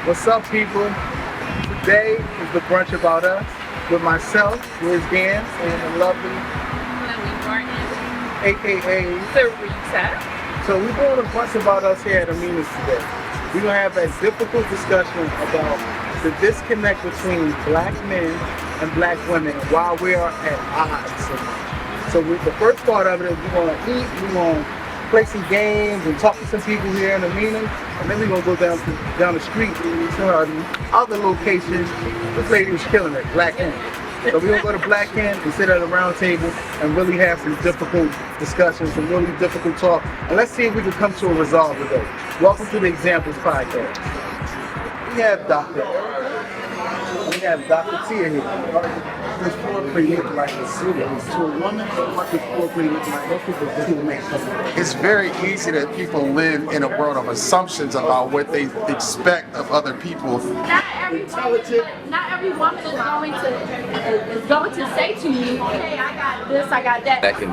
What's up, people? Today is the Brunch About Us with myself, Wiz Gans, and the lovely Chloe Martin, aka Sarita. So we're doing a Brunch About Us here at Amina's today. We're gonna have a difficult discussion about the disconnect between black men and black women while we are at odds so much. The first part of it is we're gonna eat, we're gonna play some games and talk to some people here in Amina, and then we're gonna go down the street to our other location. This lady was killing it, Black Hen. So we're gonna go to Black Hen and sit at a round table and really have some difficult discussions, some really difficult talk, and let's see if we can come to a resolve today. Welcome to the Examples Podcast. We have Dr. Tia here. This foreplay look like a city to a woman, what does foreplay look like? What people do to make something? It's very easy that people live in a world of assumptions about what they expect of other people. Not every woman is going to say to you, hey, I got this, I got that. That can,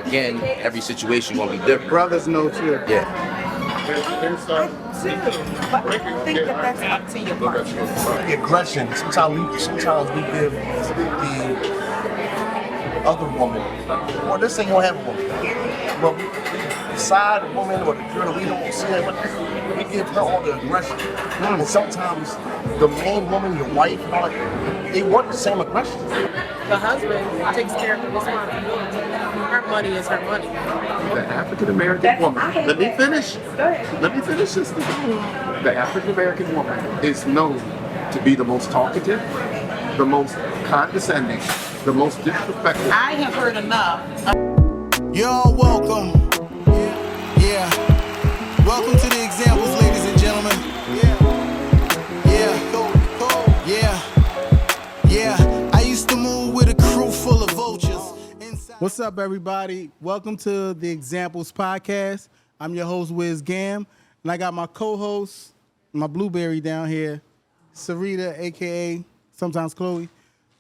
again, every situation will be different. Brothers know too. Yeah. But I think that's up to your partner. The aggression. Sometimes we give the other woman, or let's say you don't have a woman, but beside the woman or the girl that we don't see her, we give her all the aggression. And sometimes the main woman, your wife, and all that, they want the same aggression. The husband takes care of the responsibility. Her money is her money. The African American woman. Let me finish. Let me finish this. The African American woman is known to be the most talkative, the most condescending, the most disrespectful. I have heard enough. You're all welcome. Yeah. Welcome to the Examples, ladies and gentlemen. Yeah. I used to move with a crew full of vultures. What's up, everybody? Welcome to the Examples Podcast. I'm your host, Wiz Gam, and I got my co-host, my blueberry down here, Sarita, aka sometimes Chloe.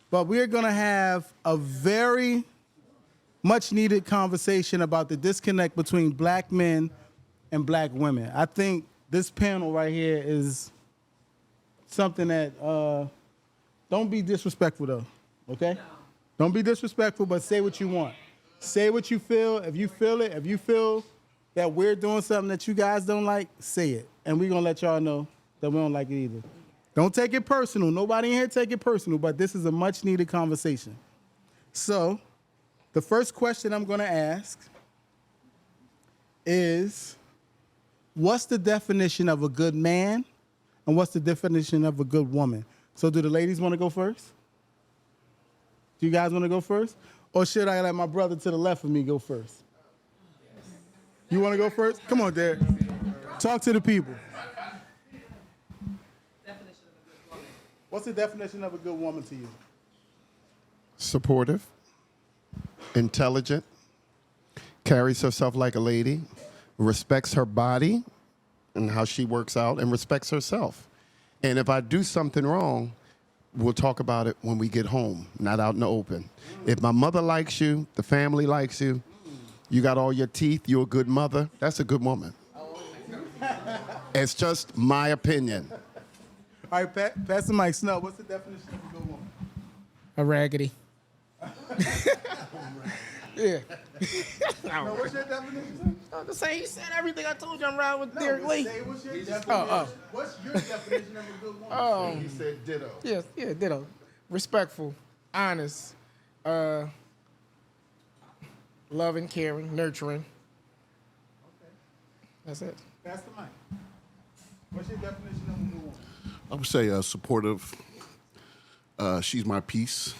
But we're gonna have a very much needed conversation about the disconnect between black men and black women. I think this panel right here is something that, don't be disrespectful though, okay? No. Don't be disrespectful, but say what you want. Say what you feel. If you feel it, if you feel that we're doing something that you guys don't like, say it. And we're gonna let y'all know that we don't like it either. Don't take it personal. Nobody in here take it personal, but this is a much needed conversation. So, the first question I'm gonna ask is, what's the definition of a good man and what's the definition of a good woman? So do the ladies wanna go first? Do you guys wanna go first? Or should I let my brother to the left of me go first? You wanna go first? Come on, Derek. Talk to the people. What's the definition of a good woman to you? Supportive, intelligent, carries herself like a lady, respects her body and how she works out, and respects herself. And if I do something wrong, we'll talk about it when we get home, not out in the open. If my mother likes you, the family likes you, you got all your teeth, you're a good mother, that's a good woman. It's just my opinion. All right, Pastor Mike Snow, what's the definition of a good woman? A raggedy. Yeah. No, what's your definition? The same. You said everything. I told you I'm riding with Derek Lee. Say what's your definition? What's your definition of a good woman? He said ditto. Yeah, ditto. Respectful, honest, loving, caring, nurturing. Okay. That's it. Pastor Mike, what's your definition of a good woman? I would say supportive. She's my peace.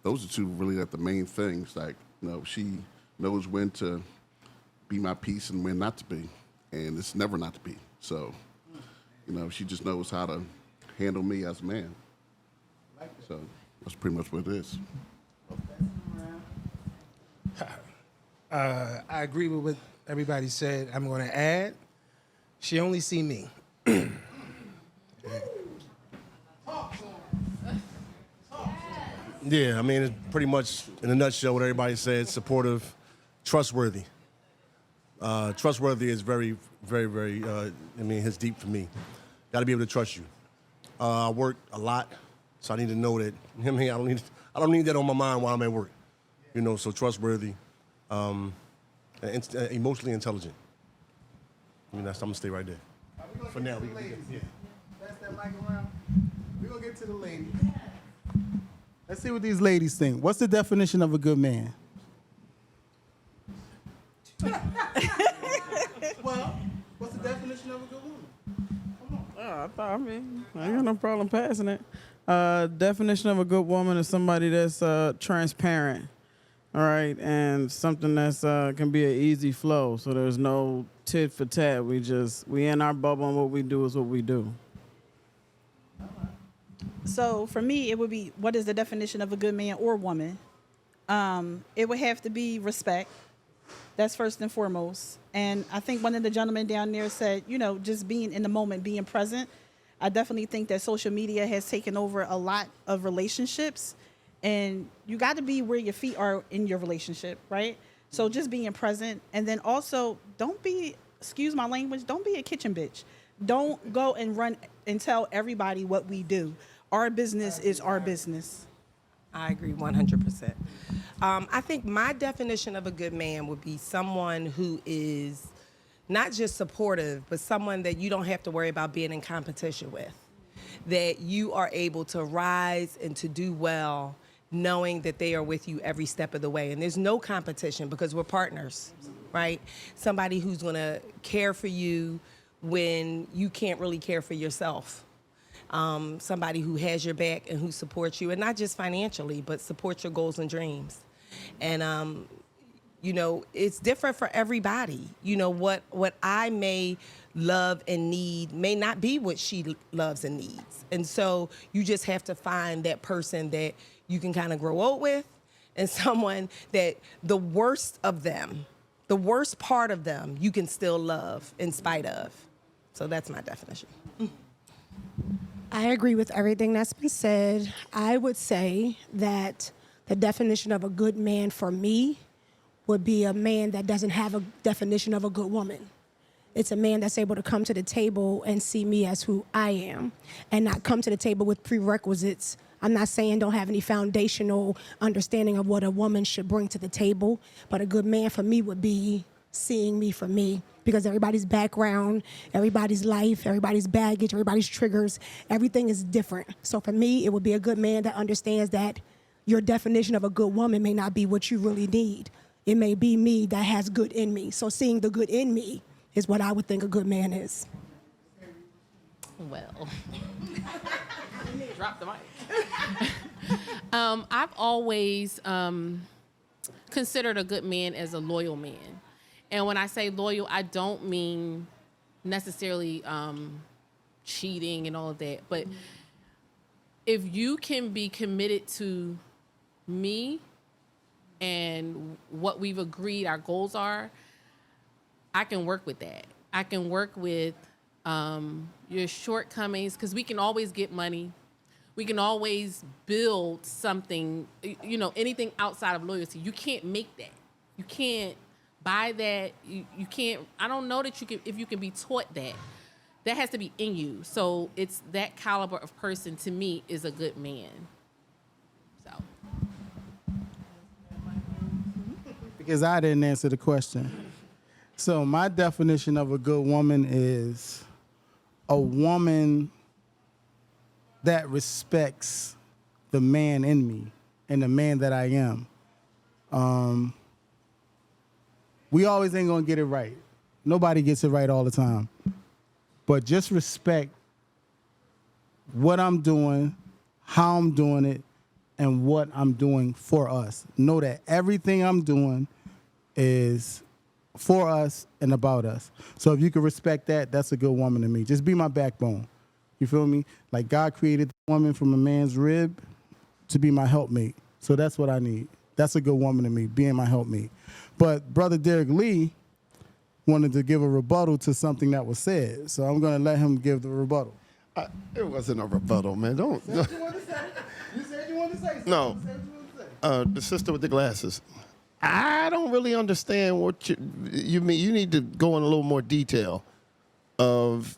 Those are two really the main things. Like, she knows when to be my peace and when not to be, and it's never not to be. So, she just knows how to handle me as a man. So that's pretty much what it is. I agree with what everybody said. I'm going to add, she only see me. Yeah, I mean, it's pretty much, in a nutshell, what everybody said, supportive, trustworthy. Trustworthy is very, very, very. It's deep for me. Got to be able to trust you. I work a lot, so I need to know that. I don't need that on my mind while I'm at work. So trustworthy, and emotionally intelligent. I'm gonna stay right there. For now, we can. Yeah. Pass that mic around. We're gonna get to the ladies. Let's see what these ladies think. What's the definition of a good man? Well, what's the definition of a good woman? I ain't got no problem passing it. Definition of a good woman is somebody that's transparent, all right, and something that's can be an easy flow. So there's no tit for tat. We in our bubble, and what we do is what we do. So for me, it would be, what is the definition of a good man or woman? It would have to be respect. That's first and foremost. And I think one of the gentlemen down there said, just being in the moment, being present. I definitely think that social media has taken over a lot of relationships, and you got to be where your feet are in your relationship, right? So just being present, and then also don't be, excuse my language, don't be a kitchen bitch. Don't go and run and tell everybody what we do. Our business is our business. I agree 100%. I think my definition of a good man would be someone who is not just supportive, but someone that you don't have to worry about being in competition with. That you are able to rise and to do well, knowing that they are with you every step of the way. And there's no competition because we're partners, right? Somebody who's gonna care for you when you can't really care for yourself. Somebody who has your back and who supports you, and not just financially, but supports your goals and dreams. And, it's different for everybody. What I may love and need may not be what she loves and needs. And so you just have to find that person that you can kind of grow old with, and someone that the worst of them, the worst part of them, you can still love in spite of. So that's my definition. I agree with everything that's been said. I would say that the definition of a good man for me would be a man that doesn't have a definition of a good woman. It's a man that's able to come to the table and see me as who I am and not come to the table with prerequisites. I'm not saying don't have any foundational understanding of what a woman should bring to the table, but a good man for me would be seeing me for me, because everybody's background, everybody's life, everybody's baggage, everybody's triggers, everything is different. So for me, it would be a good man that understands that your definition of a good woman may not be what you really need. It may be me that has good in me. So seeing the good in me is what I would think a good man is. Well, drop the mic. I've always considered a good man as a loyal man. And when I say loyal, I don't mean necessarily cheating and all of that. But if you can be committed to me and what we've agreed our goals are, I can work with that. I can work with your shortcomings, because we can always get money. We can always build something, anything outside of loyalty. You can't make that. You can't buy that. You can't, I don't know that you can, if you can be taught that. That has to be in you. So it's that caliber of person, to me, is a good man. So. Because I didn't answer the question. So my definition of a good woman is a woman that respects the man in me and the man that I am. We always ain't gonna get it right. Nobody gets it right all the time. But just respect what I'm doing, how I'm doing it, and what I'm doing for us. Know that everything I'm doing is for us and about us. So if you can respect that, that's a good woman to me. Just be my backbone. You feel me? Like God created the woman from a man's rib to be my helpmate. So that's what I need. That's a good woman to me, being my helpmate. But Brother Derek Lee wanted to give a rebuttal to something that was said. So I'm going to let him give the rebuttal. It wasn't a rebuttal, man. Don't. You said you wanted to say. You said you wanted to say something. No. You said you wanted to say. The sister with the glasses. I don't really understand what you mean. You need to go in a little more detail of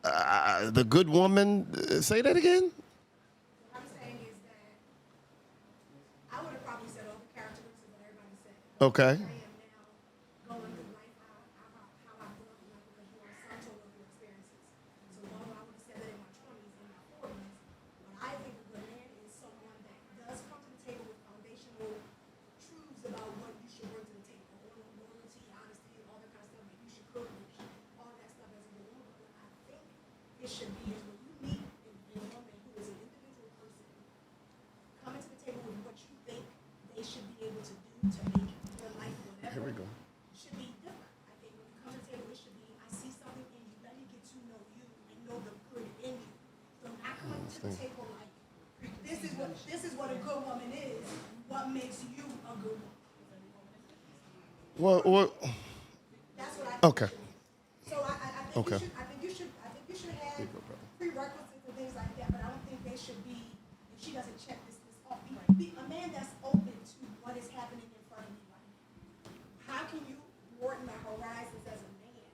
the good woman. Say that again. What I'm saying is that I would have probably said all the characteristics that everybody said. Okay. I am now going through life how I grew up in life because you are a sum total of your experiences. So although I would have said that in my 20s and my 40s, what I think a good man is someone that does come to the table with foundational truths about what you should bring to the table. Loyalty, honesty, all that kind of stuff. Like you should cook, all that stuff as a good woman. But I think it should be is when you meet a woman who is an individual person, coming to the table with what you think they should be able to do to make your life whatever. Here we go. Should be different. I think when you come to the table, it should be, I see something in you. Let me get to know you and know the good in you. So I come to the table like, this is what a good woman is. What makes you a good woman? Well, That's what I think. okay. So I Okay. think you should have prerequisites and things like that, but I don't think they should be, if she doesn't check this off, be a man that's open to what is happening in front of me right now. How can you broaden the horizons as a man?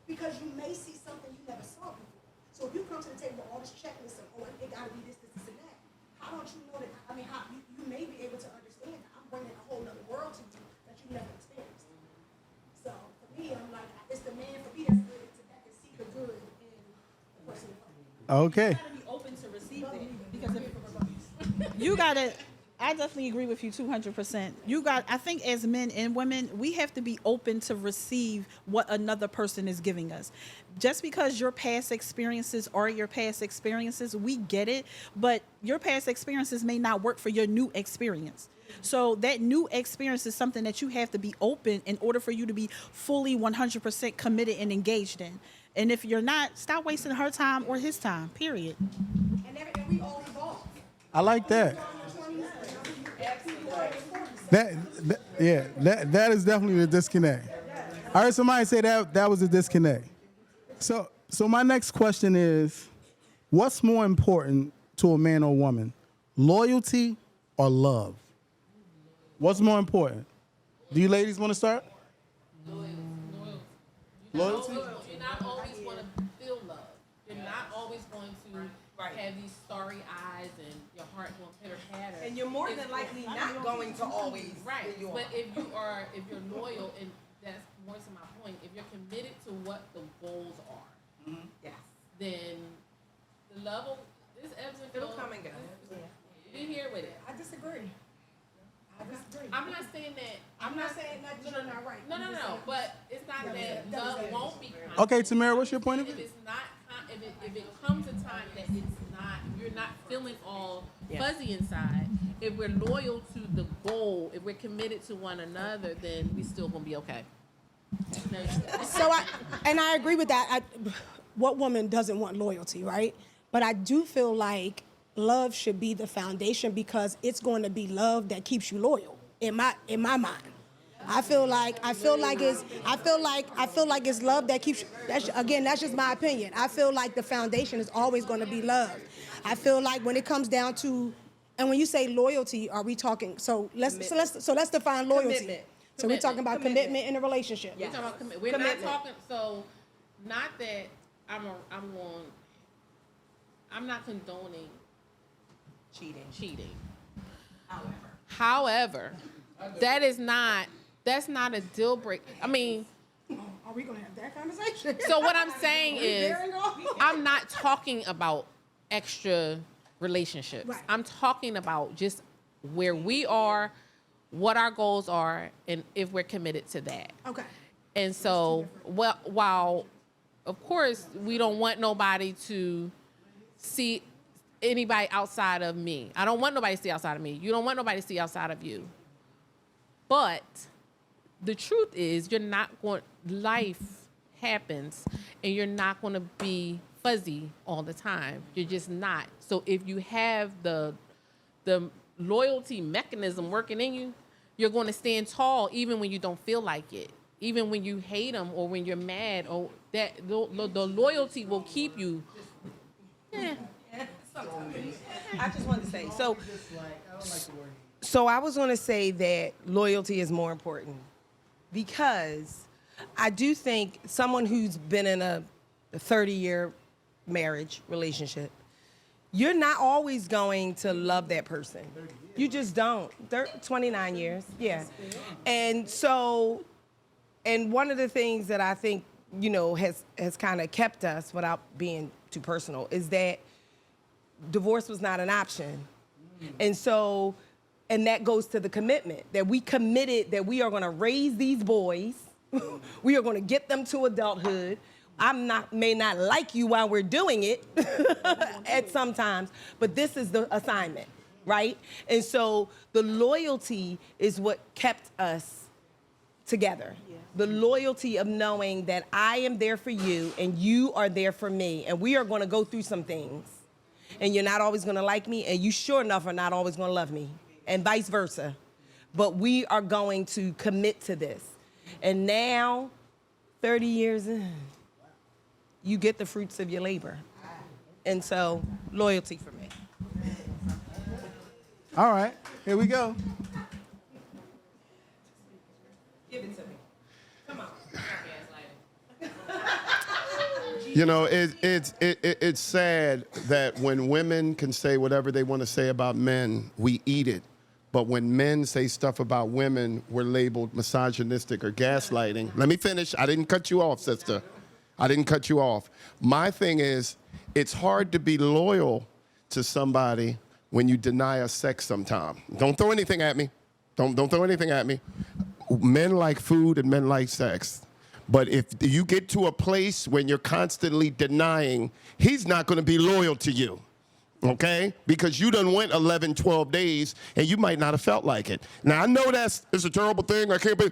Because you may see something you never saw before. So if you come to the table with all this checklist of, it gotta be this, and that, how don't you know that, how you may be able to understand that I'm bringing a whole other world to you that you never experienced. So for me, I'm like, it's the man for me that's good, that can see the good in the person. Okay. Be open to receive that because you gotta. I definitely agree with you 200%. I think as men and women, we have to be open to receive what another person is giving us. Just because your past experiences are your past experiences, we get it, but your past experiences may not work for your new experience. So that new experience is something that you have to be open in order for you to be fully 100% committed and engaged in. And if you're not, stop wasting her time or his time, period. And we all evolve. I like that. That is definitely the disconnect. I heard somebody say that was a disconnect. So my next question is, what's more important to a man or woman, loyalty or love? What's more important? Do you ladies want to start? Loyalty? You're not always going to feel love. You're not always going to have these starry eyes and your heart going pitter-patter. And you're more than likely not going to always right. feel you But are. if you're loyal, and that's more to my point, if you're committed to what the goals are, Yes. then the love will, this ebbs and flows. It'll come and go. Be here with it. I disagree. I'm not saying that. I'm not saying that you're not right. No. But it's not that love won't be constant. Okay, Tamara, what's your point of If view? it's not, if it comes a time that it's not, you're not feeling all fuzzy inside. If we're loyal to the goal, if we're committed to one another, then we still gonna be okay. So I agree with that. What woman doesn't want loyalty, right? But I do feel like love should be the foundation because it's going to be love that keeps you loyal in my mind. I feel like it's love that keeps you. That's just my opinion. I feel like the foundation is always going to be love. I feel like when it comes down to, and when you say loyalty, are we talking? So let's define loyalty. Commitment. So we're talking about commitment in a relationship. We're talking about We're not talking. So, not that I'm not condoning cheating. However, that's not a deal breaker. I mean, are we gonna have that conversation? So what I'm saying is, I'm not talking about extra relationships. Right. I'm talking about just where we are, what our goals are, and if we're committed to that. Okay. And so, while of course we don't want nobody to see anybody outside of me. I don't want nobody to see outside of me. You don't want nobody to see outside of you. But the truth is, you're not going. Life happens, and you're not going to be fuzzy all the time. You're just not. So if you have the loyalty mechanism working in you, you're going to stand tall even when you don't feel like it. Even when you hate them or when you're mad, or that the loyalty will keep you. Yeah. I just wanted to say, so I was going to say that loyalty is more important because I do think someone who's been in a 30-year marriage relationship, you're not always going to love that person. You just don't. 29 years, yeah. And so, and one of the things that I think, has kind of kept us, without being too personal, is that divorce was not an option. And so, and that goes to the commitment, that we committed that we are gonna raise these boys, we are gonna get them to adulthood. May not like you while we're doing it at some times, but this is the assignment, right? And so the loyalty is what kept us together. Yeah. The loyalty of knowing that I am there for you and you are there for me, and we are gonna go through some things. And you're not always gonna like me, and you sure enough are not always gonna love me, and vice versa. But we are going to commit to this. And now, 30 years in, you get the fruits of your labor. And so, loyalty for me. All right, here we go. Give it to me. Come on. You know, it's sad that when women can say whatever they want to say about men, we eat it. But when men say stuff about women, we're labeled misogynistic or gaslighting. Let me finish. I didn't cut you off, sister. I didn't cut you off. My thing is, it's hard to be loyal to somebody when you deny us sex sometime. Don't throw anything at me. Don't throw anything at me. Men like food and men like sex. But if you get to a place when you're constantly denying, he's not going to be loyal to you, okay? Because you done went 11, 12 days, and you might not have felt like it. Now, I know it's a terrible thing. I can't be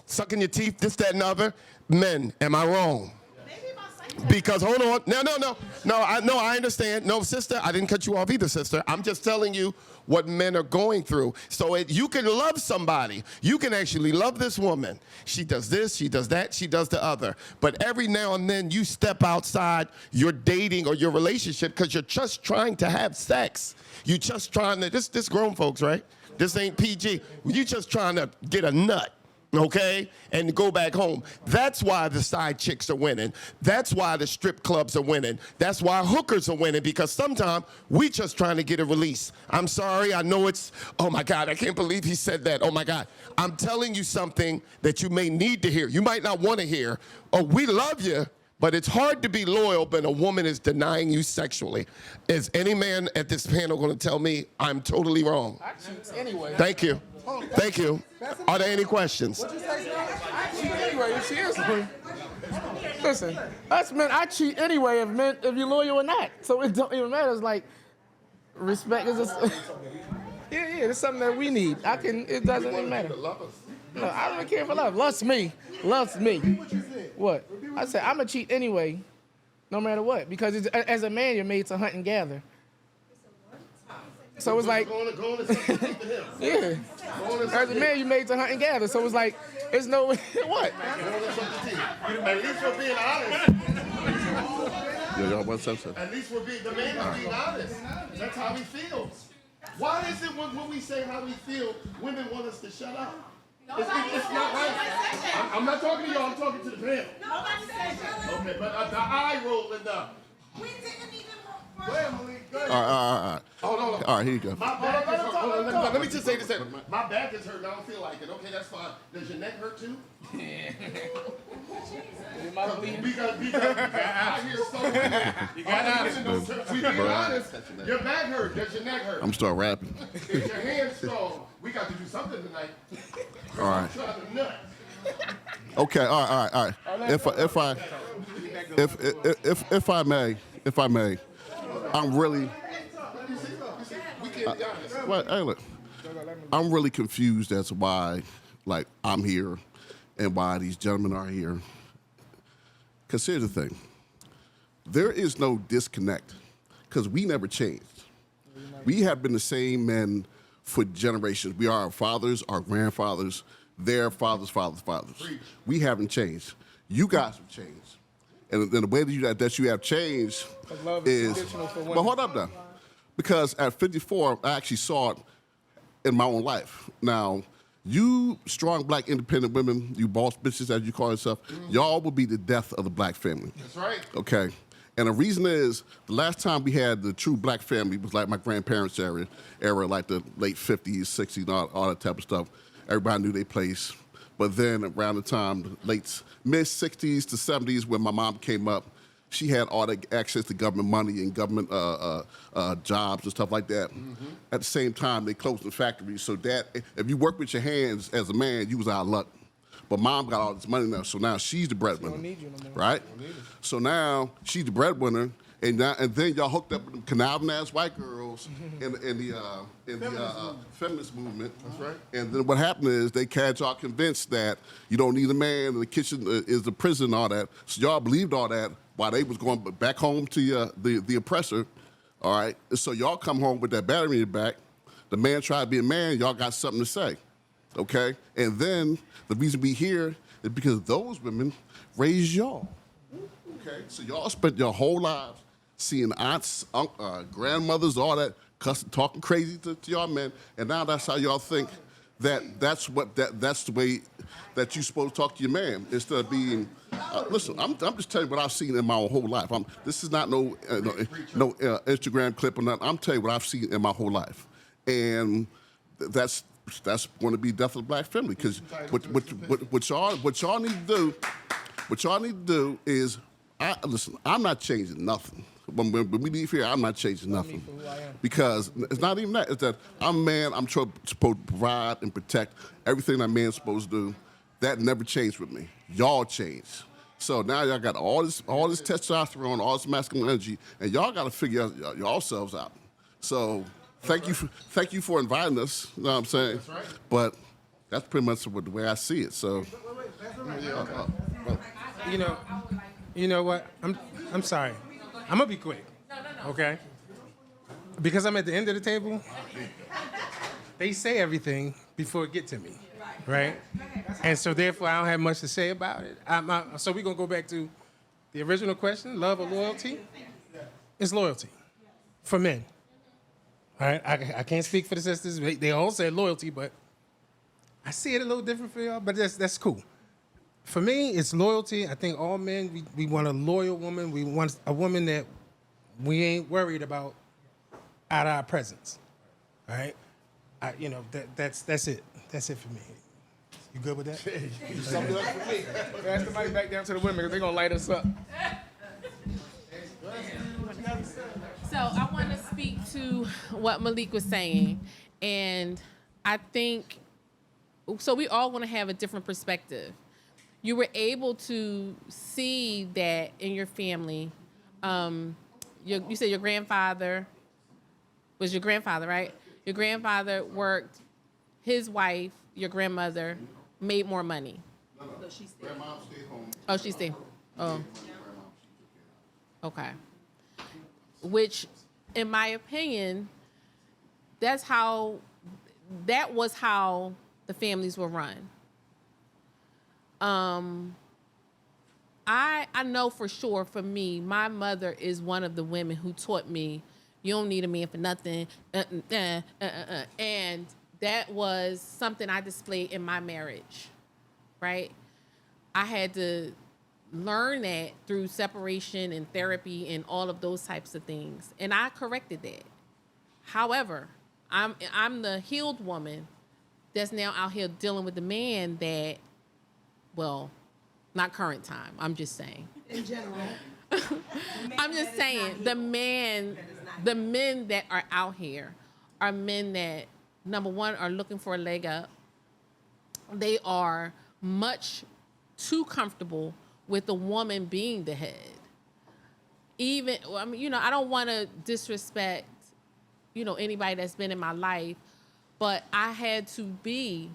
sucking your teeth, this, that, and other. Men, am I wrong? Because, hold on. No, I understand. No, sister, I didn't cut you off either, sister. I'm just telling you what men are going through. So you can love somebody. You can actually love this woman. She does this, she does that, she does the other. But every now and then you step outside your dating or your relationship because you're just trying to have sex. You just trying to, this grown folks, right? This ain't PG. You just trying to get a nut. Okay, and go back home. That's why the side chicks are winning. That's why the strip clubs are winning. That's why hookers are winning, because sometimes we just trying to get a release. I'm sorry, I know it's, oh my God, I can't believe he said that. Oh my God. I'm telling you something that you may need to hear. You might not want to hear. Oh, we love you, but it's hard to be loyal when a woman is denying you sexually. Is any man at this panel going to tell me I'm totally wrong? Anyway. Thank you. Thank you. Are there any questions? I cheat anyway, seriously. Listen, us men, I cheat anyway if you're loyal or not. So it don't even matter. It's like, respect is just, yeah, it's something that we need. It doesn't even matter. No, I don't care for love. Loves me. What? I said, I'm going to cheat anyway, no matter what. Because as a man, you're made to hunt and gather. So it's like, yeah. As a man, you made to hunt and gather. So it's like, it's no, what? At least we're being honest. At least the man is being honest. That's how he feels. Why is it when we say how we feel, women want us to shut up? It's not right. I'm not talking to y'all, I'm talking to the panel. Nobody said that. Okay, but the eye rolling up. We didn't even Go ahead, Malik. Go ahead. All right. Hold on. All right, here you go. My back is hurt. Hold on, let me just say this. My back is hurt and I don't feel like it. Okay, that's fine. Does your neck hurt too? Because I hear so many. You got honest. We being honest. Your back hurt. Does your neck hurt? I'm start rapping. Is your hand strong? We got to do something tonight. All right. I'm trying to nut. Okay. All right. If I may, I'm really. Look, I'm really confused as to why, like, I'm here, and why these gentlemen are here. Because here's the thing: there is no disconnect, because we never changed. We have been the same men for generations. We are our fathers, our grandfathers, their fathers. We haven't changed. You guys have changed, and the way that you have changed is. But hold up now. Because at 54, I actually saw it in my own life. Now, You strong black independent women, you boss bitches as you call yourself, y'all will be the death of the black family. That's right. Okay. And the reason is the last time we had the true black family was like my grandparents' era like the late 50s, 60s, all that type of stuff. Everybody knew their place. But then around the time, mid 60s to 70s, when my mom came up, she had all the access to government money and government jobs and stuff like that. At the same time, they closed the factories. So that if you work with your hands as a man, you was out of luck. But mom got all this money now, so now she's the breadwinner, right? So now she's the breadwinner, and then y'all hooked up with them conniving ass white girls in the feminist movement. That's right. And then what happened is they had y'all convinced that you don't need a man, and the kitchen is the prison, and all that. So y'all believed all that while they was going back home to the oppressor. All right. So y'all come home with that battery in your back. The man tried to be a man. Y'all got something to say. Okay? And then the reason we here is because those women raised y'all. Okay? So y'all spent your whole lives seeing aunts, grandmothers, all that, talking crazy to y'all men, and now that's how y'all think that's the way that you're supposed to talk to your man instead of being. Listen, I'm just telling you what I've seen in my whole life. This is not no Instagram clip or nothing. I'm telling you what I've seen in my whole life, and that's going to be death of the black family. Because what y'all need to do is, listen. I'm not changing nothing. When we leave here, I'm not changing nothing. Because it's not even that. It's that I'm a man. I'm supposed to provide and protect everything that man's supposed to do. That never changed with me. Y'all changed. So now y'all got all this testosterone, all this masculine energy, and y'all got to figure yourselves out. So thank you for inviting us. You know what I'm saying? That's right. But that's pretty much the way I see it. So, you know what? I'm sorry. I'm gonna be quick. Okay? Because I'm at the end of the table. They say everything before it get to me, right? And so therefore I don't have much to say about it. So we're gonna go back to the original question: love or loyalty? It's loyalty for men. All right? I can't speak for the sisters. They all said loyalty, but I see it a little different for y'all. But that's cool. For me, it's loyalty. I think all men, we want a loyal woman. We want a woman that we ain't worried about out of our presence. All right? That's it. That's it for me. You good with that? You summed it up for me. Pass the mic back down to the women because they're going to light us up. So I want to speak to what Malik was saying. And I think, so we all want to have a different perspective. You were able to see that in your family. You said your grandfather was your grandfather, right? Your grandfather worked, his wife, your grandmother, made more money. No. She stayed. Grandma stayed home. Oh, she stayed. Oh. Okay. Which, in my opinion, that was how the families were run. I know for sure, for me, my mother is one of the women who taught me, you don't need a man for nothing, and that was something I displayed in my marriage, right? I had to learn that through separation and therapy and all of those types of things, and I corrected that. However, I'm the healed woman that's now out here dealing with the man that, well, not current time. I'm just saying. In general. I'm just saying the men that are out here are men that, number one, are looking for a leg up. They are much too comfortable with the woman being the head. I don't want to disrespect, anybody that's been in my life, but I had to be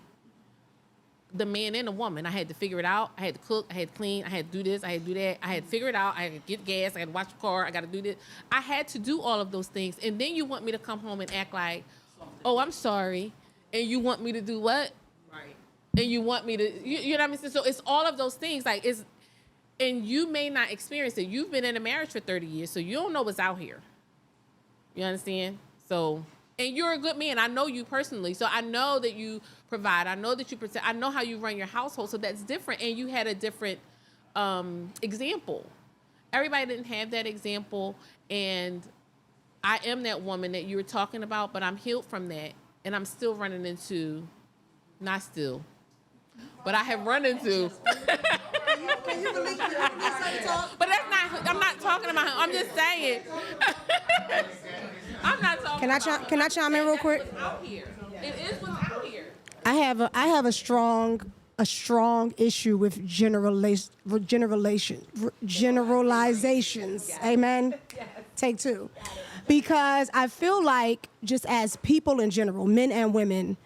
the man and the woman. I had to figure it out. I had to cook. I had to clean. I had to do this. I had to do that. I had to figure it out. I had to get gas. I had to watch the car. I got to do this. I had to do all of those things. And then you want me to come home and act like, oh, I'm sorry. And you want me to do what? Right. And you want me to, you know what I mean? So it's all of those things. And you may not experience it. You've been in a marriage for 30 years, so you don't know what's out here. You understand? So And you're a good man. I know you personally. So I know that you provide. I know that you protect. I know how you run your household. So that's different. And you had a different example. Everybody didn't have that example. And I am that woman that you were talking about, but I'm healed from that. And I'm still running into, not still, but I have run into. Can you believe that? But that's not, I'm not talking about him. I'm just saying. I'm not talking about Can I chime in real quick? what's out here. It is what's out here. I have a strong issue with generalizations. Amen. Take two. Because I feel like just as people in general, men and women,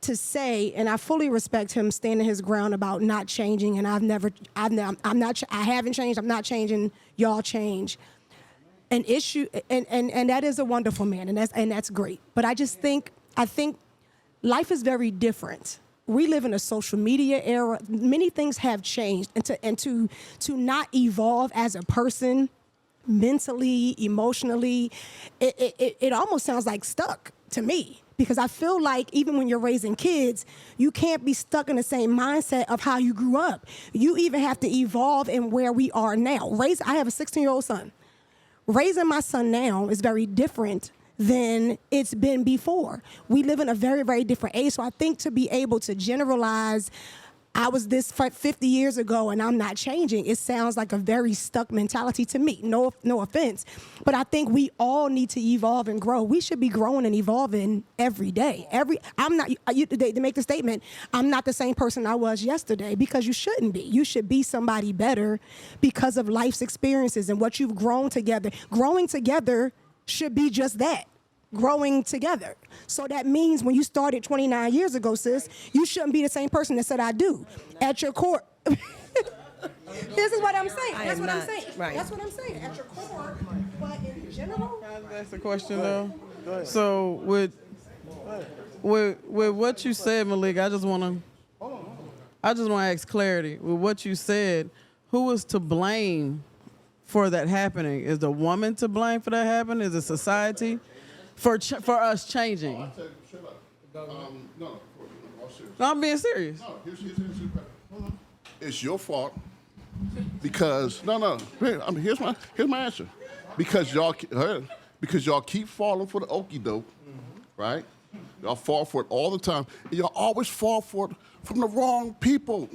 to say, and I fully respect him standing his ground about not changing, and I haven't changed, I'm not changing, y'all change. An issue, and that is a wonderful man, and that's great. But I think life is very different. We live in a social media era. Many things have changed, and to not evolve as a person, mentally, emotionally, it almost sounds like stuck to me. Because I feel like even when you're raising kids, you can't be stuck in the same mindset of how you grew up. You even have to evolve in where we are now. I have a 16-year-old son. Raising my son now is very different than it's been before. We live in a very, very different age. So I think to be able to generalize, I was this 50 years ago and I'm not changing, it sounds like a very stuck mentality to me. No offense. But I think we all need to evolve and grow. We should be growing and evolving every day. They make the statement, I'm not the same person I was yesterday, because you shouldn't be. You should be somebody better because of life's experiences and what you've grown together. Growing together should be just that. Growing together. So that means when you started 29 years ago, sis, you shouldn't be the same person that said I do. At your core. This is what I'm saying. That's what I'm saying. Right. That's what I'm saying. At your core, but in general. That's the question though. Go ahead. So with what you said, Malik, I just want to ask clarity. With what you said, who was to blame for that happening? Is the woman to blame for that happening? Is it society? For us changing. No, I'm being serious. No, it's your fault because here's my answer. Because y'all keep falling for the okie doke, right? Y'all fall for it all the time. And y'all always fall for it from the wrong people.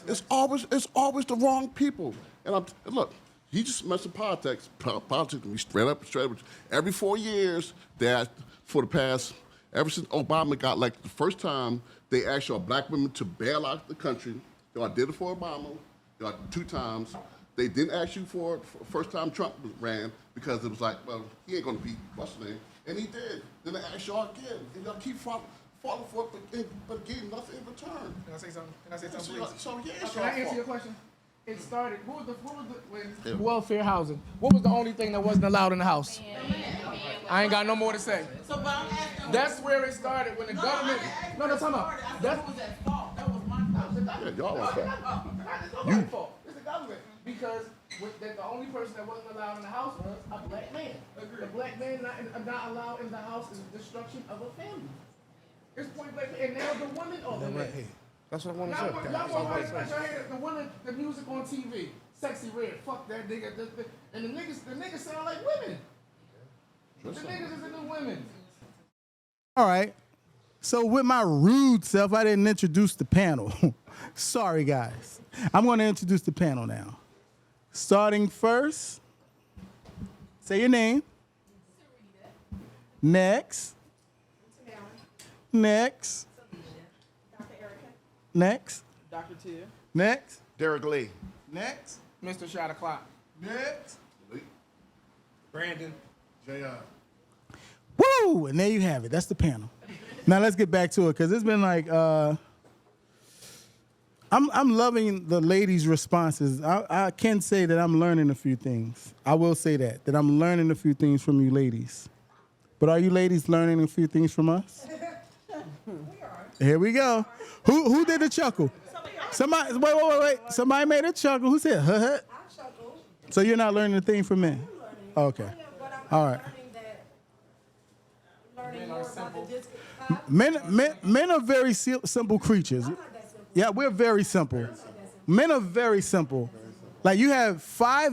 It's always the wrong people. And look. He just mentioned politics. Politics can be straight up. Every 4 years, ever since Obama got elected, the first time they asked y'all black women to bail out the country. Y'all did it for Obama. Y'all 2 times. They didn't ask you for it first time Trump ran because it was like, well, he ain't gonna be what's his name, and he did. Then they asked y'all again, and y'all keep falling for it, but getting nothing in return. Can I say something? Please? So yeah, Can I answer your question? It started. What was welfare housing? What was the only thing that wasn't allowed in the house? I ain't got no more to say. That's where it started when the government. No, time out. That was at fault. That was my fault. Yeah, y'all like that. You. It's the government because the only person that wasn't allowed in the house was a black man. The black man not allowed in the house is the destruction of a family. It's point blank. And now the women are the men. That's what I want to say. Y'all hear the music on TV, Sexy Red, fuck that nigga. And the niggas sound like women. The niggas is in the women. All right. So with my rude self, I didn't introduce the panel. Sorry, guys. I'm going to introduce the panel now. Starting first, say your name. Next. Next. Dr. Tia. Next. Derek Lee. Next. Mr. Shot O'Clock. Next. Brandon. J.I. Woo! And there you have it. That's the panel. Now let's get back to it, because it's been like I'm loving the ladies' responses. I can say that I'm learning a few things. I will say that I'm learning a few things from you ladies. But are you ladies learning a few things from us? Here we go. Who did the chuckle? Somebody. Wait. Somebody made a chuckle. Who said huh? I chuckled. So you're not learning a thing from men? Okay. All right. Men are very simple creatures. Yeah, we're very simple. Men are very simple. Like you have 5,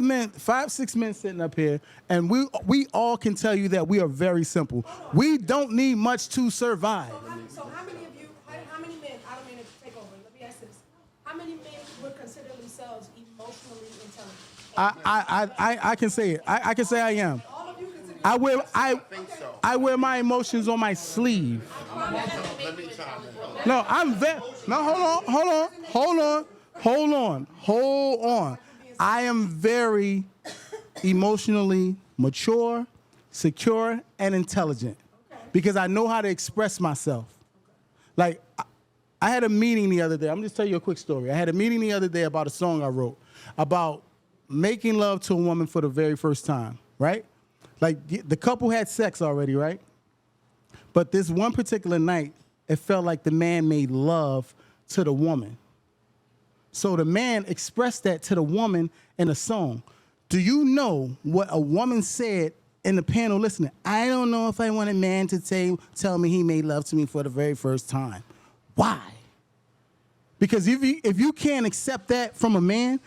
6 men sitting up here, and we all can tell you that we are very simple. We don't need much to survive. So how many of you, how many men, I don't mean to take over, let me ask this. How many men would consider themselves emotionally intelligent? I can say it. I can say I am. I wear my emotions on my sleeve. No, hold on. I am very emotionally mature, secure, and intelligent because I know how to express myself. Like, I had a meeting the other day. I'm just telling you a quick story. I had a meeting the other day about a song I wrote about making love to a woman for the very first time, right? Like, the couple had sex already, right? But this one particular night, it felt like the man made love to the woman. So the man expressed that to the woman in a song. Do you know what a woman said in the panel listening? I don't know if I want a man to tell me he made love to me for the very first time. Why? Because if you can't accept that from a man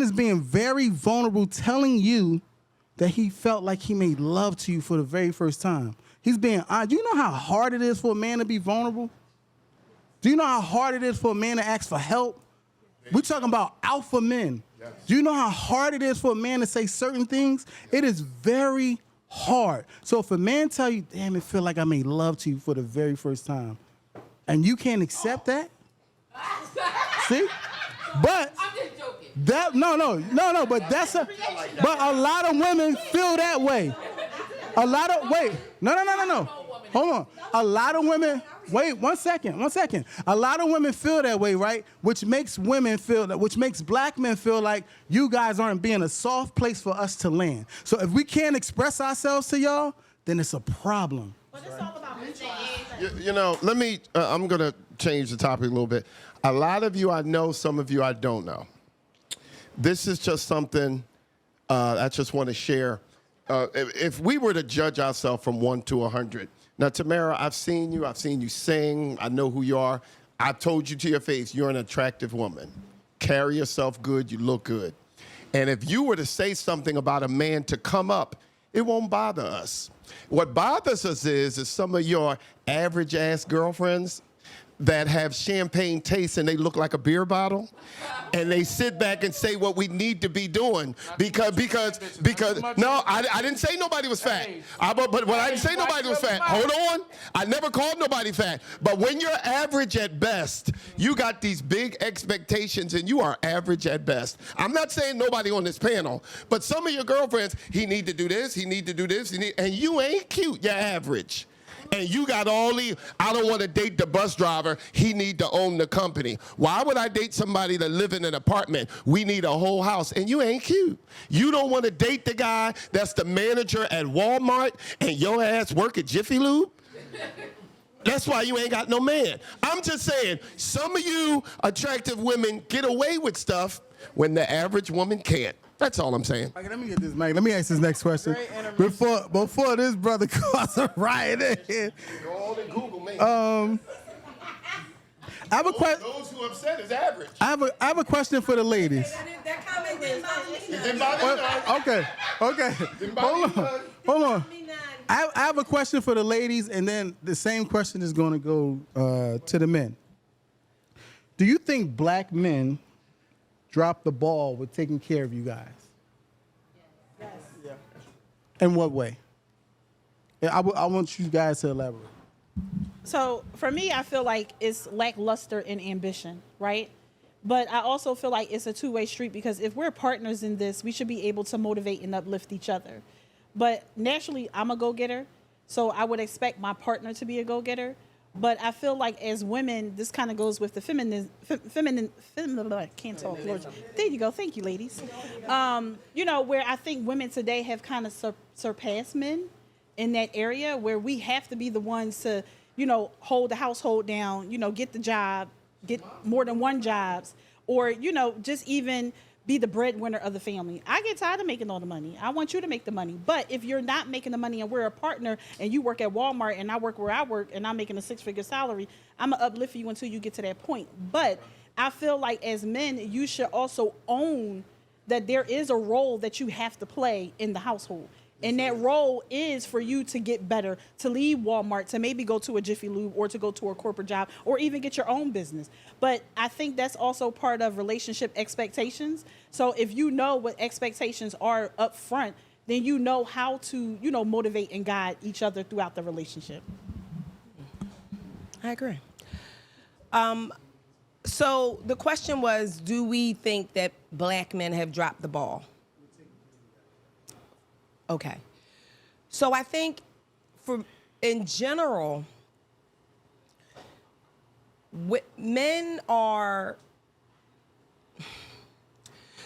is being very vulnerable, telling you that he felt like he made love to you for the very first time. He's being honest. Do you know how hard it is for a man to be vulnerable? Do you know how hard it is for a man to ask for help? We're talking about alpha men. Yes. Do you know how hard it is for a man to say certain things? It is very hard. So if a man tell you, damn, it feel like I made love to you for the very first time, and you can't accept that, see? But I'm just joking. But a lot of women feel that way. No. Hold on. A lot of women, wait, one second. A lot of women feel that way, right? Which makes black men feel like you guys aren't being a soft place for us to land. So if we can't express ourselves to y'all, then it's a problem. But it's all about You know, I'm going to change the topic a little bit. A lot of you I know, some of you I don't know. This is just something I just want to share. If we were to judge ourselves from 1 to 100, now, Tamara, I've seen you sing, I know who you are. I told you to your face, you're an attractive woman. Carry yourself good, you look good. And if you were to say something about a man to come up, it won't bother us. What bothers us is some of your average-ass girlfriends that have champagne taste and they look like a beer bottle, and they sit back and say what we need to be doing because no, I didn't say nobody was fat. But I didn't say nobody was fat. Hold on, I never called nobody fat. But when you're average at best, you got these big expectations and you are average at best. I'm not saying nobody on this panel, but some of your girlfriends, he need to do this, and you ain't cute, you're average. And you got all the, I don't want to date the bus driver, he need to own the company. Why would I date somebody that live in an apartment? We need a whole house, and you ain't cute. You don't want to date the guy that's the manager at Walmart and your ass work at Jiffy Lube? That's why you ain't got no man. I'm just saying, some of you attractive women get away with stuff when the average woman can't. That's all I'm saying. Okay, let me get this, Mike. Let me ask this next question. Before this brother calls a riot in here. Go on and Google me. I have a question. Those who upset is average. I have a question for the ladies. That comment is Okay. Hold on. I have a question for the ladies, and then the same question is going to go to the men. Do you think black men drop the ball with taking care of you guys? Yes. Yeah. In what way? I want you guys to elaborate. So for me, I feel like it's lackluster in ambition, right? But I also feel like it's a two-way street because if we're partners in this, we should be able to motivate and uplift each other. But naturally, I'm a go-getter, so I would expect my partner to be a go-getter. But I feel like as women, this kind of goes with the feminine, I can't talk, Lord. There you go. Thank you, ladies. Where I think women today have kind of surpassed men in that area where we have to be the ones to, hold the household down, get the job, get more than one jobs, or, just even be the breadwinner of the family. I get tired of making all the money. I want you to make the money. But if you're not making the money and we're a partner and you work at Walmart and I work where I work and I'm making a 6-figure salary, I'm going to uplift you until you get to that point. But I feel like as men, you should also own that there is a role that you have to play in the household. And that role is for you to get better, to leave Walmart, to maybe go to a Jiffy Lube or to go to a corporate job or even get your own business. But I think that's also part of relationship expectations. So if you know what expectations are up front, then you know how to, motivate and guide each other throughout the relationship. I agree. So the question was, do we think that black men have dropped the ball? Okay. So I think in general, men are,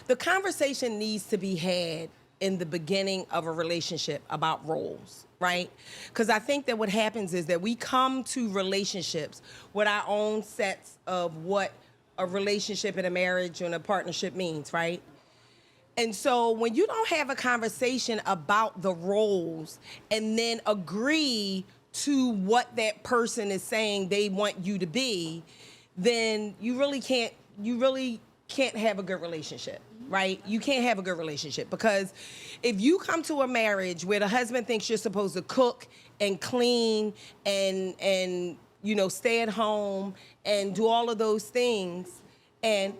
the conversation needs to be had in the beginning of a relationship about roles, right? Because I think that what happens is that we come to relationships with our own sets of what a relationship and a marriage and a partnership means, right? And so when you don't have a conversation about the roles and then agree to what that person is saying they want you to be, then you really can't have a good relationship, right? You can't have a good relationship because if you come to a marriage where the husband thinks you're supposed to cook and clean and stay at home and do all of those things, and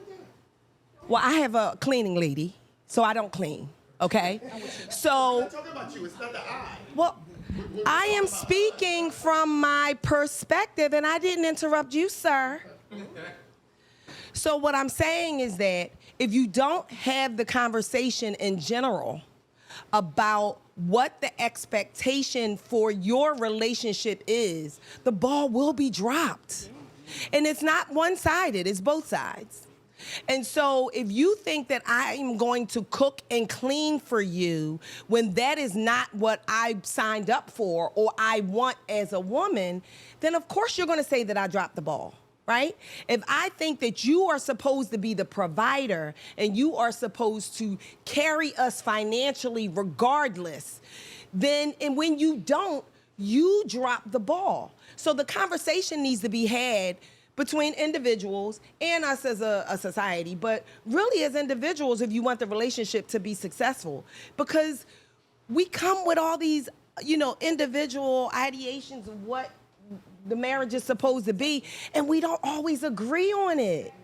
well, I have a cleaning lady. So I don't clean, okay? So, I'm talking about you, it's not the I. Well, I am speaking from my perspective, and I didn't interrupt you, sir. So what I'm saying is that if you don't have the conversation in general about what the expectation for your relationship is, the ball will be dropped. And it's not one-sided, it's both sides. And so if you think that I'm going to cook and clean for you when that is not what I signed up for or I want as a woman, then of course you're going to say that I dropped the ball, right? If I think that you are supposed to be the provider and you are supposed to carry us financially regardless, then and when you don't, you drop the ball. So the conversation needs to be had between individuals and us as a society, but really as individuals if you want the relationship to be successful. Because we come with all these, individual ideations of what the marriage is supposed to be, and we don't always agree on it.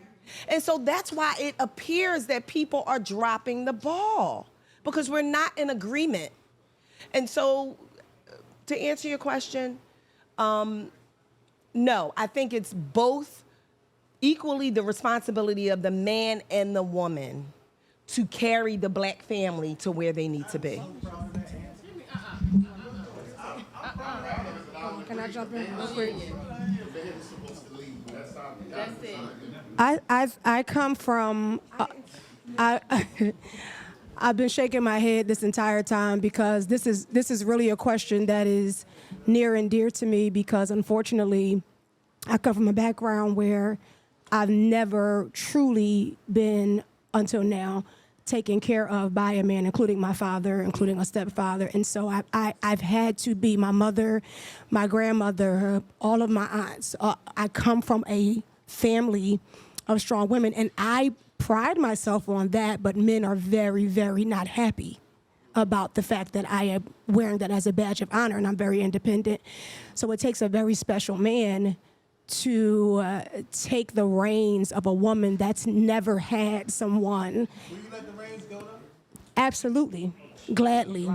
And so that's why it appears that people are dropping the ball, because we're not in agreement. And so to answer your question, no, I think it's both equally the responsibility of the man and the woman to carry the black family to where they need to be. Can I jump in real quick? That's it. I come from, I've been shaking my head this entire time because this is really a question that is near and dear to me, because unfortunately I come from a background where I've never truly been, until now, taken care of by a man, including my father, including a stepfather. And so I've had to be my mother, my grandmother, all of my aunts. I come from a family of strong women, and I pride myself on that, but men are very, very not happy about the fact that I am wearing that as a badge of honor, and I'm very independent. So it takes a very special man to take the reins of a woman that's never had someone. Will you let the reins go though? Absolutely, gladly.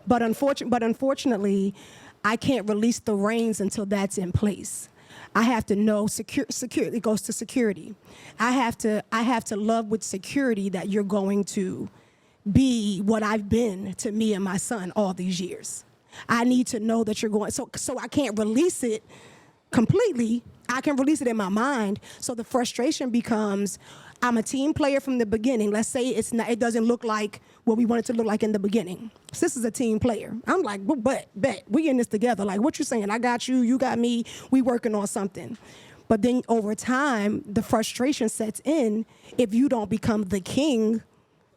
But unfortunately, I can't release the reins until that's in place. I have to know security. It goes to security. I have to love with security that you're going to be what I've been to me and my son all these years. I need to know that you're going. So I can't release it completely. I can release it in my mind. So the frustration becomes, I'm a team player from the beginning. Let's say it doesn't look like what we want it to look like in the beginning. So this is a team player. I'm like, but we in this together. Like, what you saying? I got you, you got me. We working on something. But then over time, the frustration sets in if you don't become the king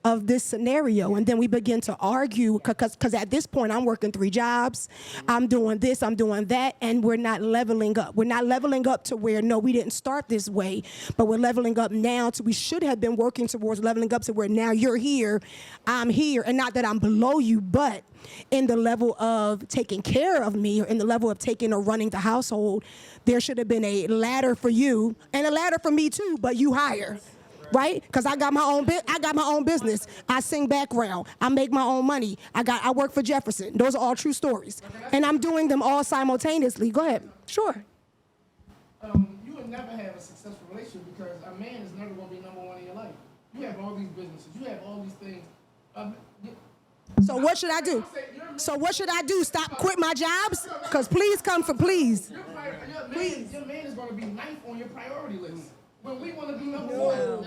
of this scenario. And then we begin to argue because at this point I'm working 3 jobs, I'm doing this, I'm doing that, and we're not leveling up. We're not leveling up to where, no, we didn't start this way, but we're leveling up now to, we should have been working towards leveling up to where now you're here, I'm here, and not that I'm below you, but in the level of taking care of me or in the level of taking or running the household, there should have been a ladder for you and a ladder for me too, but you higher. Right? Because I got my own business. I sing background. I make my own money. I work for Jefferson. Those are all true stories. And I'm doing them all simultaneously. Go ahead. Sure. You would never have a successful relationship because a man is never going to be number one in your life. You have all these businesses. You have all these things. So what should I do? Stop, quit my jobs? Because please come for please. Your man is going to be ninth on your priority list. When we want to be number one.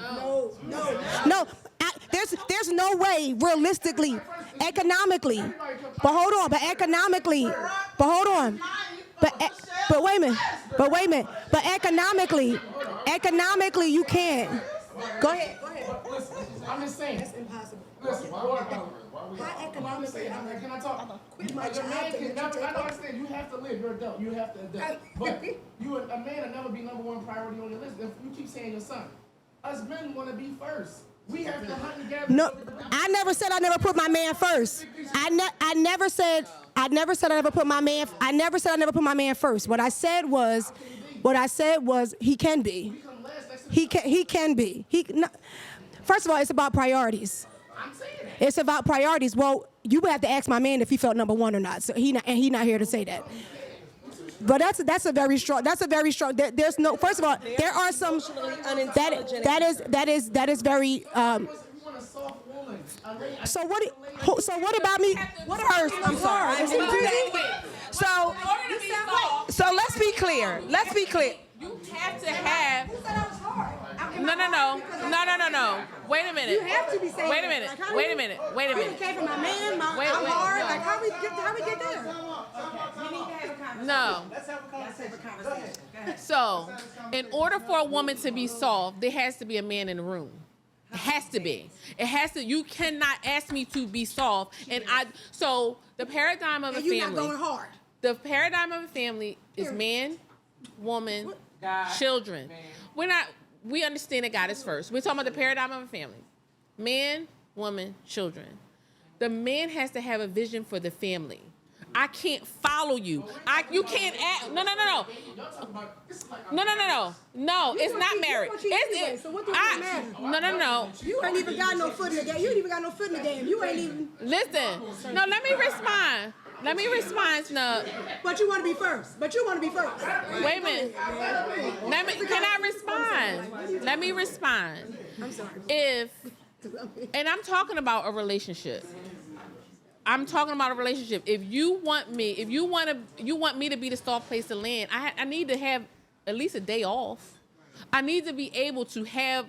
No, there's no way realistically, economically. But hold on, but economically, but wait a minute. But economically you can't. Go ahead. Listen, I'm just saying. That's impossible. Listen, how economically? Can I talk? Quit my job. I understand. You have to live. You're adult. You have to adapt. But a man will never be number one priority on your list. If you keep saying your son, us men want to be first. We have to hunt together. No, I never said I never put my man first. I never said I never put my man first. What I said was he can be. He can be. First of all, it's about priorities. It's about priorities. Well, you would have to ask my man if he felt number one or not. So he not here to say that. But that's a very strong. There's no. First of all, there are some. That is very. So what about me? What first? I'm sorry. So let's be clear. You have to have. No. Wait a minute. You have to be saying. Wait a minute. Wait a minute. Came from my man. I'm hard. Like how we get there? No. Let's have a conversation. So, in order for a woman to be soft, there has to be a man in the room. It has to be. You cannot ask me to be soft. So the paradigm of a family. You're not going hard. The paradigm of a family is man, woman, children. We understand that God is first. We're talking about the paradigm of a family. Man, woman, children. The man has to have a vision for the family. I can't follow you. You can't act. No. No, it's not married. So what does it matter? No. You ain't even got no foot in the game. You ain't even got no foot in the game. You ain't even. Listen. No, let me respond, Snub. But you want to be first. Wait a minute. Can I respond? Let me respond. I'm sorry. And I'm talking about a relationship. If you want me to be the soft place to land, I need to have at least a day off. I need to be able to have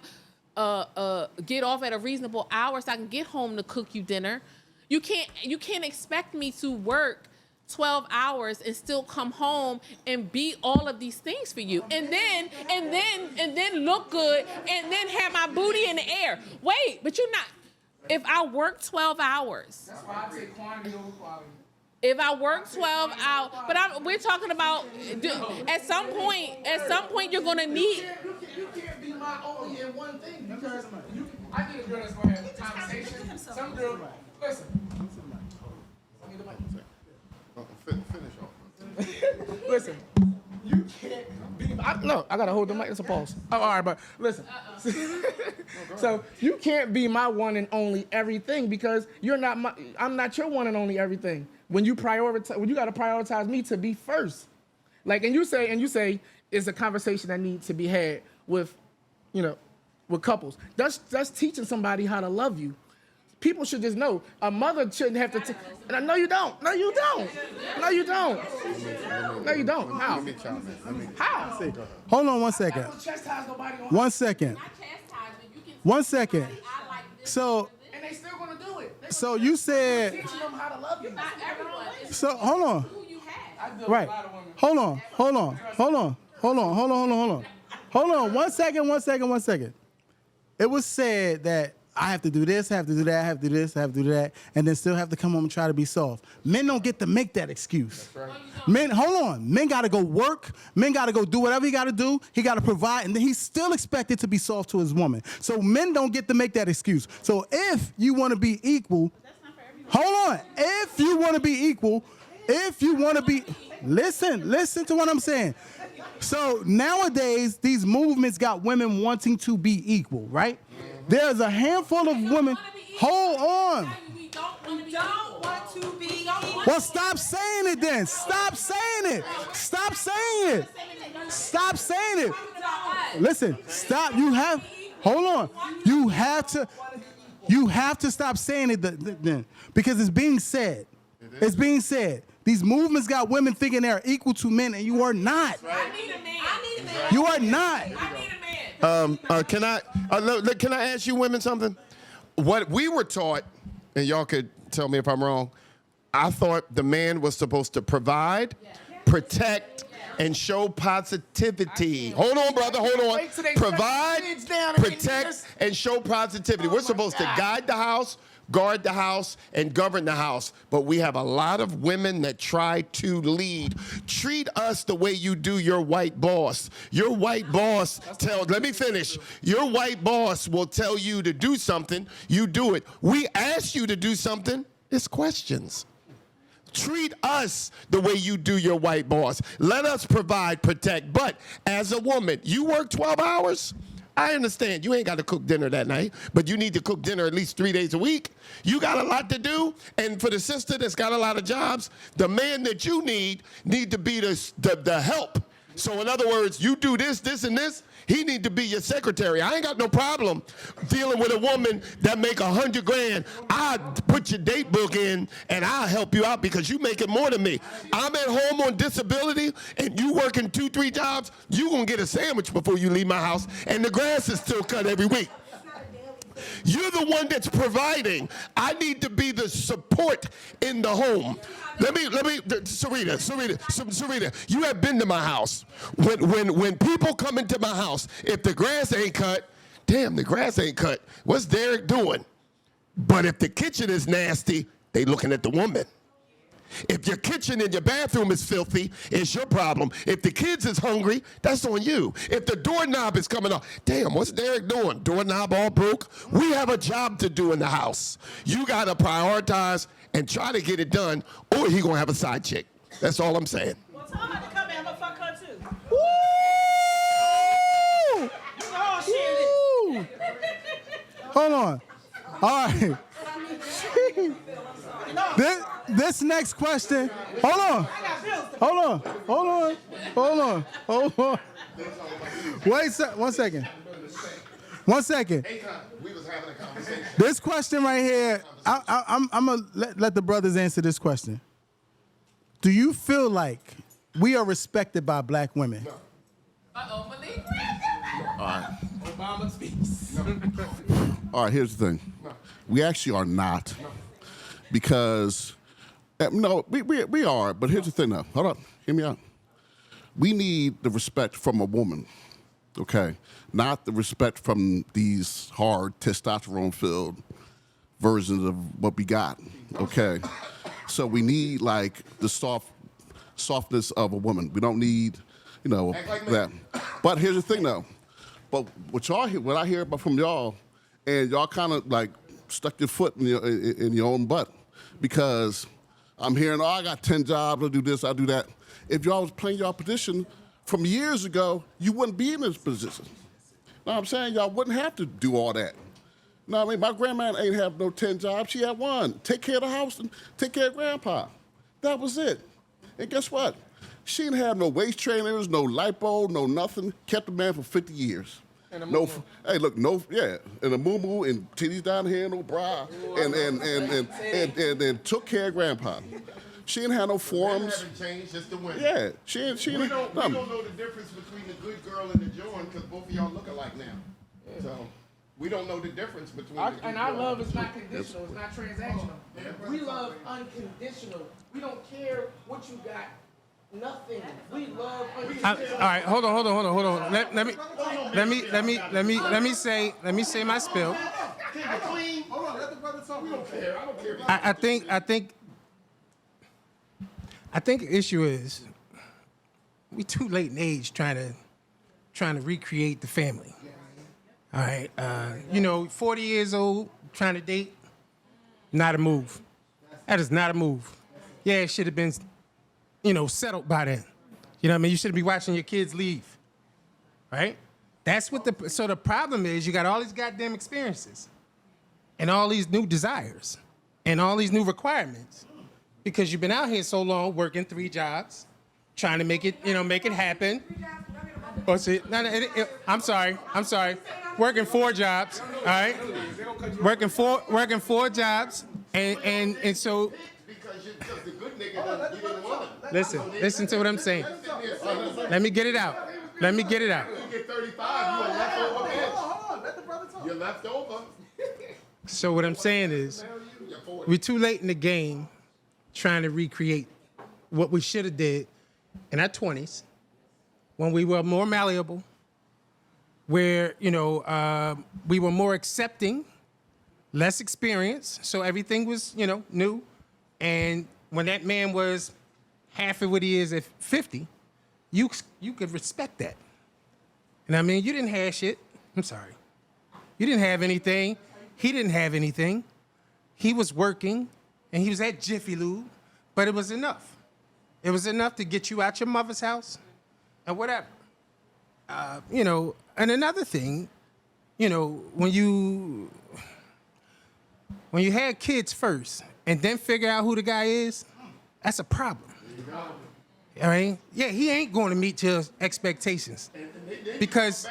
get off at a reasonable hour so I can get home to cook you dinner. You can't expect me to work 12 hours and still come home and be all of these things for you. And then look good and then have my booty in the air. Wait, but you're not. If I work 12 hours. That's why I take quantity over quality. If I work 12 hours, but we're talking about at some point you're gonna need. You can't be my only in one thing because I need a girl that's gonna have a conversation. Some girl, listen. Finish off. Listen, you can't be. I gotta hold the mic. It's a pause. Oh, all right, but listen. So you can't be my one and only everything because I'm not your one and only everything. When you gotta prioritize me to be first. Like, and you say it's a conversation that needs to be had with couples. That's teaching somebody how to love you. People should just know. A mother shouldn't have to. No, you don't. No, you don't. How? How? Hold on 1 second. 1 second. 1 second. So. And they still gonna do it. So you said. Teaching them how to love you. Not everyone. So hold on. Right. Hold on. Hold on. 1 second. It was said that I have to do this, I have to do that, I have to do this, I have to do that, and then still have to come home and try to be soft. Men don't get to make that excuse. That's right. Men, hold on. Men got to go work. Men got to go do whatever he got to do. He got to provide, and then he's still expected to be soft to his woman. So men don't get to make that excuse. So if you want to be equal, hold on. If you want to be equal, listen to what I'm saying. So nowadays, these movements got women wanting to be equal, right? There's a handful of women. Hold on. We don't want to be equal. Well, stop saying it then. Stop saying it. Listen, stop. Hold on. You have to stop saying it then. Because it's being said. It's being said. These movements got women thinking they're equal to men, and you are not. I need a man. You are not. I need a man. Can I ask you women something? What we were taught, and y'all could tell me if I'm wrong, I thought the man was supposed to provide, protect, and show positivity. Hold on, brother, hold on. Provide, protect, and show positivity. We're supposed to guide the house, guard the house, and govern the house. But we have a lot of women that try to lead. Treat us the way you do your white boss. Your white boss let me finish. Your white boss will tell you to do something, you do it. We ask you to do something, it's questions. Treat us the way you do your white boss. Let us provide, protect. But as a woman, you work 12 hours? I understand you ain't got to cook dinner that night, but you need to cook dinner at least 3 days a week. You got a lot to do, and for the sister that's got a lot of jobs, the man that you need to be the help. So in other words, you do this, this, and this, he need to be your secretary. I ain't got no problem dealing with a woman that make $100,000. I'll put your date book in and I'll help you out because you making more than me. I'm at home on disability and you working 2-3 jobs, you gonna get a sandwich before you leave my house and the grass is still cut every week. You're the one that's providing. I need to be the support in the home. Sarita, you have been to my house. When people come into my house, if the grass ain't cut, damn, the grass ain't cut. What's Derek doing? But if the kitchen is nasty, they looking at the woman. If your kitchen and your bathroom is filthy, it's your problem. If the kids is hungry, that's on you. If the doorknob is coming off, damn, what's Derek doing? Doorknob all broke? We have a job to do in the house. You got to prioritize and try to get it done, or he going to have a side chick. That's all I'm saying. Well, tell him to come in. I'm going to fuck her too. Woo! You can all share this. Hold on. All right. This next question. Hold on. Wait 1 second. 1 second. We was having a conversation. This question right here, I'm gonna let the brothers answer this question. Do you feel like we are respected by black women? No. All right. Obama speaks. All right, here's the thing. We actually are not. Because, no, we are, but here's the thing now. Hold up, hear me out. We need the respect from a woman, okay? Not the respect from these hard testosterone-filled versions of what we got, okay? So we need, like, the softness of a woman. We don't need, that. But here's the thing, though. But what I hear from y'all, and y'all kind of, like, stuck your foot in your own butt. Because I'm hearing, I got 10 jobs, I do this, I do that. If y'all was playing y'all position from years ago, you wouldn't be in this position. Know what I'm saying? Y'all wouldn't have to do all that. Know what I mean? My grandma ain't have no 10 jobs, she had one. Take care of the house and take care of grandpa. That was it. And guess what? She didn't have no waist trainers, no lipo, no nothing. Kept the man for 50 years. And a and a moo-moo and titties down here, no bra, and took care of grandpa. She didn't have no forums. Haven't changed, just the women. Yeah, she didn't. We don't know the difference between the good girl and the joint because both of y'all look alike now. Yeah. So we don't know the difference between. Our love is not conditional. It's not transactional. We love unconditional. We don't care what you got. Nothing. We love. All right, hold on. Let me say my spill. Hold on, let the brother talk. We don't care. I don't care. I think the issue is we too late in age trying to recreate the family. All right, 40 years old trying to date, not a move. That is not a move. Yeah, it should have been, settled by then. You know what I mean? You shouldn't be watching your kids leave, right? That's what so the problem is you got all these goddamn experiences and all these new desires and all these new requirements because you've been out here so long working 3 jobs, trying to make it happen. I'm sorry. Working 4 jobs, all right? Working four jobs, and so. Listen to what I'm saying. Let me get it out. You get 35, you're left over. So what I'm saying is, we're too late in the game trying to recreate what we should have did in our 20s when we were more malleable, where, we were more accepting, less experience, so everything was, new. And when that man was half of what he is at 50, you could respect that. And I mean, you didn't have shit. I'm sorry. You didn't have anything. He didn't have anything. He was working, and he was at Jiffy Lube, but it was enough. It was enough to get you out your mother's house and whatever. And another thing, when you had kids first and then figure out who the guy is, that's a problem. All right? Yeah, he ain't going to meet your expectations because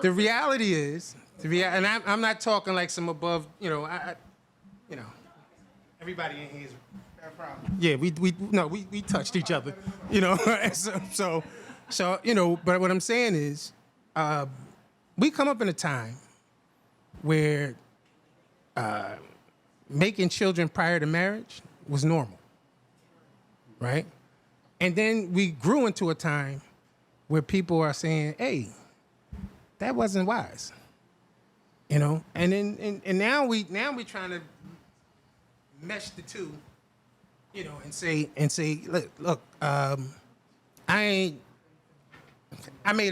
the reality is, and I'm not talking like some above, everybody in here is a problem. Yeah, we touched each other, but what I'm saying is, we come up in a time where making children prior to marriage was normal, right? And then we grew into a time where people are saying, hey, that wasn't wise, and then now we trying to mesh the two, and say, look, I made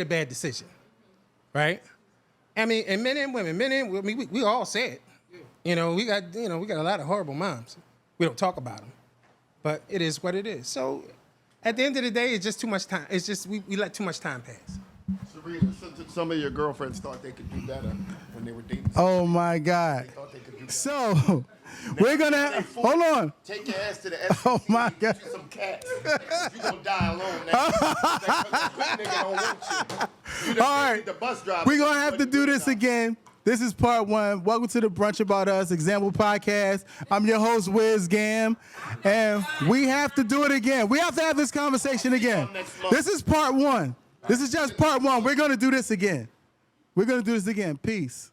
a bad decision, right? I mean, and men and women, we all say it. We got a lot of horrible moms. We don't talk about them, but it is what it is. So at the end of the day, it's just too much time. It's just we let too much time pass. Serena, some of your girlfriends thought they could do better when they were dating. Oh my God. They thought they could do better. So we're gonna hold on. Take your ass to the SEC. Oh my God. Get you some cats. You gonna die alone now. That nigga don't want you. All right. The bus driver. We're gonna have to do this again. This is part 1. Welcome to the Brunch About Us Example Podcast. I'm your host, Wiz Gam, and we have to do it again. We have to have this conversation again. This is part 1. This is just part 1. We're gonna do this again. Peace.